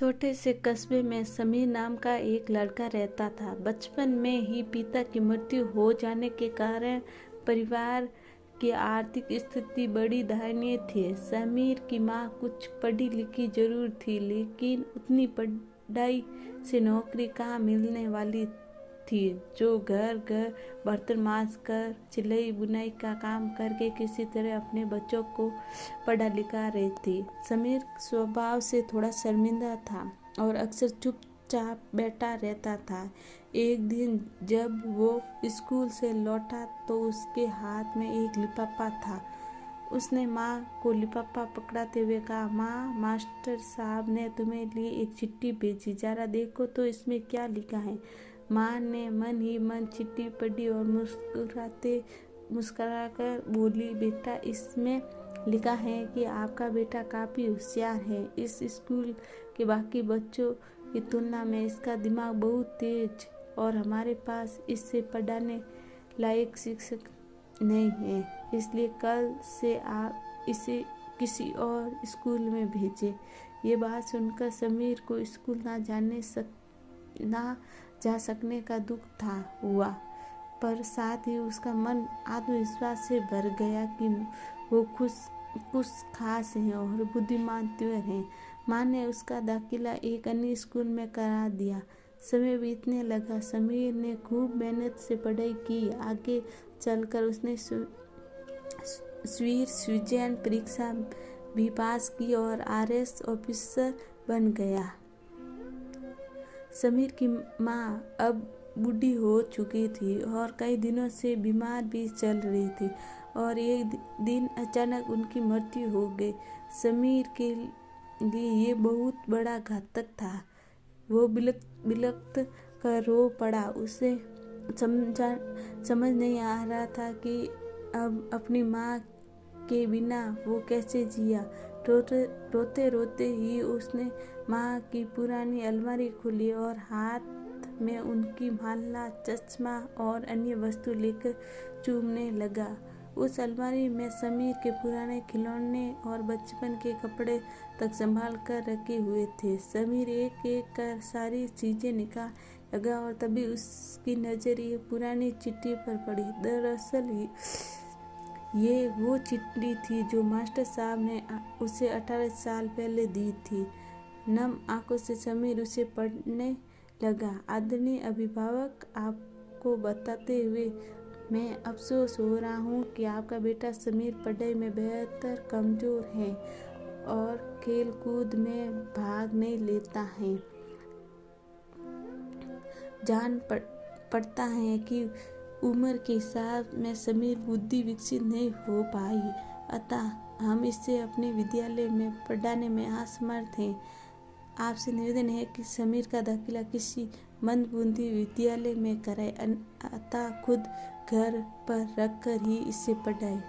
छोटे से कस्बे में समीर नाम का एक लड़का रहता था। बचपन में ही पिता की मृत्यु हो जाने के कारण परिवार की आर्थिक स्थिति बड़ी दयनीय थी। समीर की माँ कुछ पढ़ी लिखी जरूर थी, लेकिन उतनी पढ़ाई से नौकरी कहाँ मिलने वाली थी। जो घर घर बर्तन मांज कर सिलाई बुनाई का काम करके किसी तरह अपने बच्चों को पढ़ा लिखा रही थी। समीर स्वभाव से थोड़ा शर्मिंदा था और अक्सर चुपचाप बैठा रहता था। एक दिन जब वो स्कूल से लौटा तो उसके हाथ में एक लिफाफा था। उसने माँ को लिफाफा पकड़ाते हुए कहा, माँ, मास्टर साहब ने तुम्हें लिए एक चिट्ठी भेजी, जरा देखो तो इसमें क्या लिखा है। माँ ने मन ही मन चिट्ठी पढ़ी और मुस्कुराकर बोली, बेटा, इसमें लिखा है कि आपका बेटा काफ़ी होशियार है। इस स्कूल के बाकी बच्चों की तुलना में इसका दिमाग बहुत तेज और हमारे पास इससे पढ़ाने लायक शिक्षक नहीं है, इसलिए कल से आप इसे किसी और स्कूल में भेजें। ये बात सुनकर समीर को स्कूल ना जा सकने का दुख हुआ, पर साथ ही उसका मन आत्मविश्वास से भर गया कि वो कुछ खास है और बुद्धिमान त्वर है। माँ ने उसका दाखिला एक अन्य स्कूल में करा दिया। समय बीतने लगा। समीर ने खूब मेहनत से पढ़ाई की। आगे चलकर उसने स्वीजेंट परीक्षा भी पास की और RS ऑफिसर बन गया। समीर की माँ अब बूढ़ी हो चुकी थी और कई दिनों से बीमार भी चल रही थी और एक दिन अचानक उनकी मृत्यु हो गई। समीर के लिए ये बहुत बड़ा घातक था। वो बिलखत कर रो पड़ा। उसे समझ नहीं आ रहा था कि अब अपनी माँ के बिना वो कैसे जिया। रोते रोते ही उसने माँ की पुरानी अलमारी खोली और हाथ में उनकी माला, चश्मा और अन्य वस्तु लेकर चूमने लगा। उस अलमारी में समीर के पुराने खिलौने और बचपन के कपड़े तक संभाल कर रखे हुए थे। समीर एक एक कर सारी चीजें निकाल लगा और तभी उसकी नजर एक पुरानी चिट्ठी पर पड़ी। दरअसल ये वो चिट्ठी थी जो मास्टर साहब ने उसे 18 साल पहले दी थी। नम आंखों से समीर उसे पढ़ने लगा। आदरणीय अभिभावक, आपको बताते हुए मैं अफसोस हो रहा हूँ कि आपका बेटा समीर पढ़ाई में बेहतर कमजोर है और खेल कूद में भाग नहीं लेता है। जान पड़ता है कि उम्र के हिसाब में समीर बुद्धि विकसित नहीं हो पाई, अतः हम इसे अपने विद्यालय में पढ़ाने में असमर्थ हैं। आपसे निवेदन है कि समीर का दाखिला किसी मंदबुद्धि विद्यालय में कराएं, अतः खुद घर पर रखकर ही इसे पढ़ाएं।